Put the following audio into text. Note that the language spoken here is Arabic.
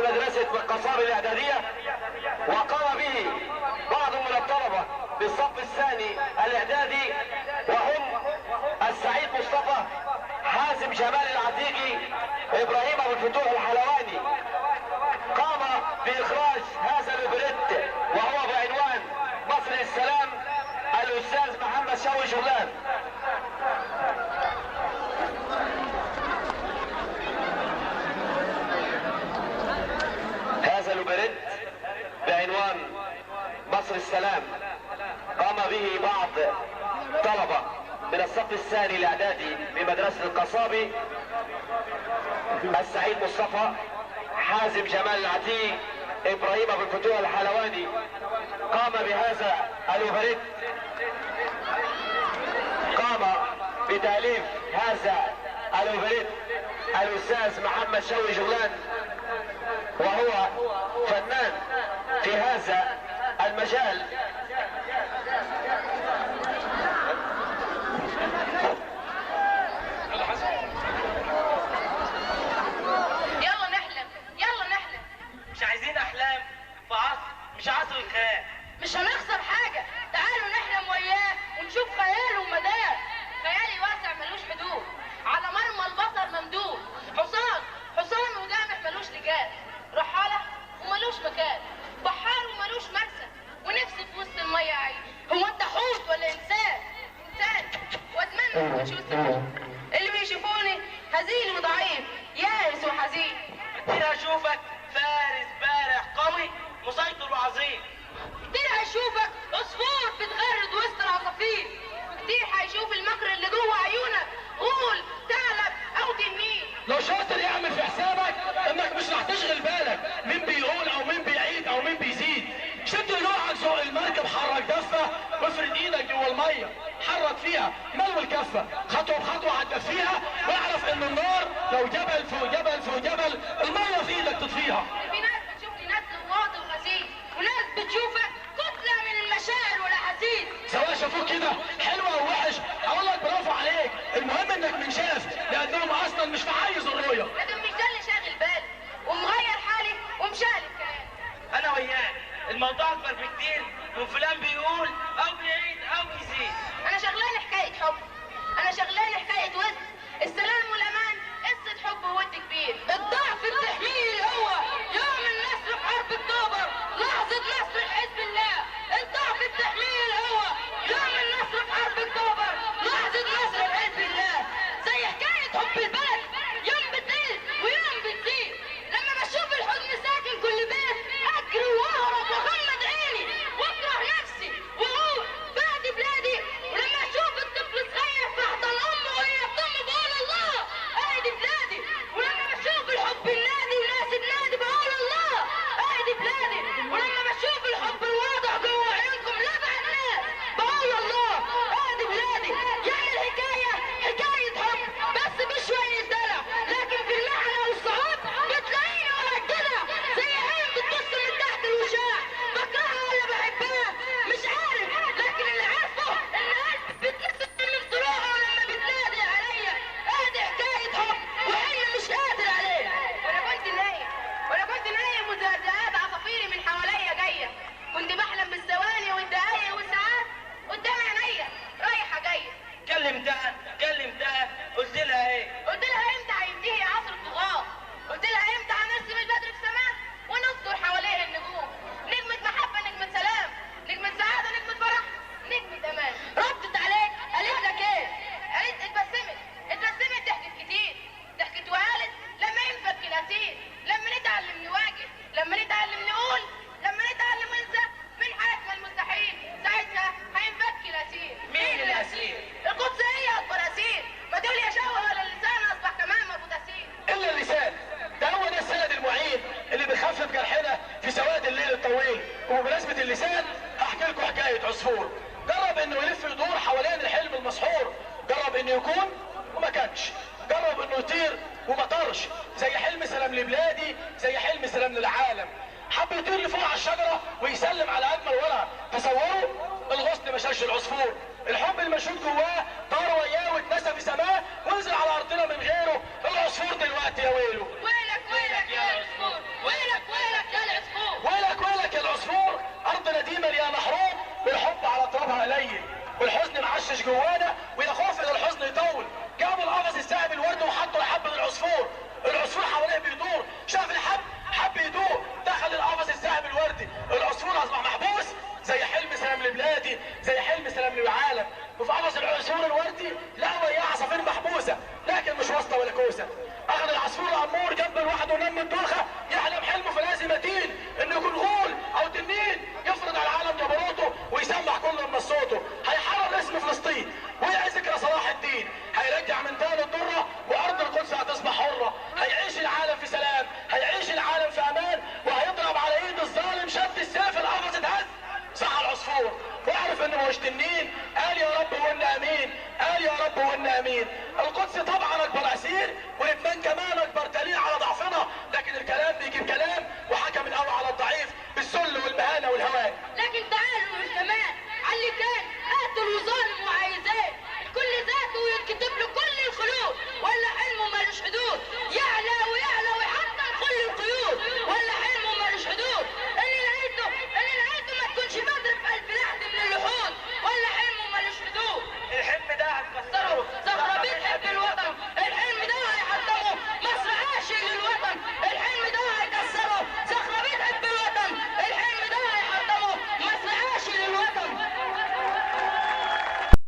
بمدرسة القصاب الإعدادية، وقام به بعض من الطلبة بالصف الثاني الإعدادي، وهم السعيد مصطفى، حازم جمال العتيقي، إبراهيم أبو الفتوح الحلواني. قام بإخراج هذا الأوبريت وهو بعنوان مصر السلام الأستاذ محمد شوقي جولان. هذا الأوبريت بعنوان مصر السلام قام به بعض طلبة من الصف الثاني الإعدادي بمدرسة القصابي، السعيد مصطفى، حازم جمال العتيق، إبراهيم أبو الفتوح الحلواني. قام بهذا الأوبريت، قام بتأليف هذا الأوبريت الأستاذ محمد شوقي جولان، وهو فنان في هذا المجال. يلا نحلم، يلا نحلم. مش عايزين احلام في عصر مش عصر الخيال. مش هنخسر حاجة، تعالوا نحلم وياه ونشوف خياله ومداه. خيالي واسع ملوش حدود، على مرمى البصر ممدود. حصان وجامح ملوش لجان، رحالة وملوش مكان، بحار وملوش مرسى، ونفسي في وسط المية اعيش. هو انت حوت ولا انسان؟ واتمنى تشوفني اللي بيشوفوني هزيل وضعيف، يائس وحزين. كتير اشوفك فارس بارع قوي مسيطر وعظيم. كتير هيشوفك عصفور بتغرد وسط العصافير، وكتير هيشوف المكر اللي جوه عيونك، غول ثعلب او تنين. لو شاطر يعمل في حسابك انك مش راح تشغل بالك مين بيقول او مين بيعيد او مين بيزيد. شد نوعك زق المركب، حرك دفه وافرد ايدك جوه الميه، حرك فيها ملو الكفه، خطوه بخطوه هتدفيها، واعرف ان النار لو جبل فوق جبل فوق جبل الميه في ايدك تطفيها. في ناس بتشوفني نسل واطي وغسيل، وناس بتشوفك كتله من المشاعر والاحاسيس. سواء شافوك كده حلو او وحش اقول لك برافو عليك، المهم انك منشاف لانهم اصلا مش في حيز الرؤيه. لكن مش ده اللي شاغل بالي ومغير حالي ومشالب كلامي. انا وياك الموضوع اكبر بكتير من فلان بيقول او بيعيد او بيزيد. انا شغلاني حكايه حب، انا شغلاني حكايه ود، السلام والامان قصه حب وود كبير. الضعف بتحميه القوه يوم النصر في حرب اكتوبر، لحظه نصر حزب الله. الضعف بتحميه القوه يوم النصر في حرب اكتوبر، لحظه نصر حزب الله. زي حكايه حب البلد يوم بتقل ويوم بتزيد، لما بشوف الحزن ساكن كل بيت اجري واهرب واغمض عيني واكره نفسي واقول بعد بلادي. ولما اشوف الطفل صغير في حضن امه وهي بتم بقول الله اهدي بلادي. ولما بشوف الحب النادي وناس النادي بقول الله اهدي بلادي. ولما بشوف الحب الواضح جوه عيونكم لبع الناس بقول الله اهدي بلادي. يعني الحكايه حكايه حب بس بشويه دلع، لكن في المعنى والصعود بتلاقيني ورا الجدع. زي عين بتبص من تحت الوشاع، بكرهها ولا بحبها مش عارف، لكن اللي عارفه ان قلبي بتنفس من طلوعها لما بتنادي عليا اهدي حكايه حب وحين مش قادر عليها. وانا كنت نايم وزقزقات عصافيري من حواليا جايه، كنت بحلم بالثواني والدقايق والساعات قدام عينيا رايحه جايه. كلمتها قلت لها ايه؟ قلت لها امتى هينتهي عصر الطغاة؟ قلت لها امتى هنرسم البدر في سماه ونصدر حواليه النجوم؟ نجمة محبة، نجمة سلام، نجمة سعادة، نجمة فرح، نجمة امان. ردت عليك قالت لك ايه؟ قالت اتبسمت ضحكت كتير، ضحكت وقالت لما ينفك الاسير، لما نتعلم نواجه، لما نتعلم نقول، لما نتعلم ننسى من حياتنا المستحيل، ساعتها هينفك الاسير. مين الاسير؟ القدسية اكبر اسير، ما تقول يا شوه ولا اللسان اصبح كمان مربوط اسير. الا اللسان ده هو ده السند المعين اللي بيخفف جرحنا في سواد الليل الطويل. وبمناسبه اللسان هحكي لكم حكايه عصفور جرب انه يلف يدور حوالين الحلم المسحور، جرب انه يكون وما كانش، جرب انه يطير وما طارش، زي حلم سلام لبلادي، زي حلم سلام للعالم. حب يطير لفوق على الشجره ويسلم على اجمل ورقه، تصوروا الغصن ما شالش العصفور، الحب المشهود جواه طار وياه واتنسى في سماه ونزل على ارضنا من غيره. العصفور دلوقتي يا ويله ويلك يا عصفور، ويلك حب يدوق دخل القفص الذهبي الوردي. العصفور اصبح محبوس زي حلم سلام البلادي، زي حلم سلام العالم. وفي قفص العصفور الوردي لقوا اياه عصافير محبوسه لكن مش واسطه ولا كوسه. اخذ العصفور الامور جنب الواحد ونام الدلخه يحلم حلمه في لازم متين انه يكون غول او تنين يفرض على العالم جبروته ويسمع كل من صوته. هيحرر اسم فلسطين ويعي ذكرى صلاح الدين، هيرجع من تاني الدره وارض القدس هتصبح حره. هيعيش العالم في سلام، هيعيش العالم في امان، وهيضرب على ايد الظالم شد السيف القفص اتهز. صح العصفور واعرف انه مش تنين. قال يا رب وإنا امين، قال يا رب وإنا امين.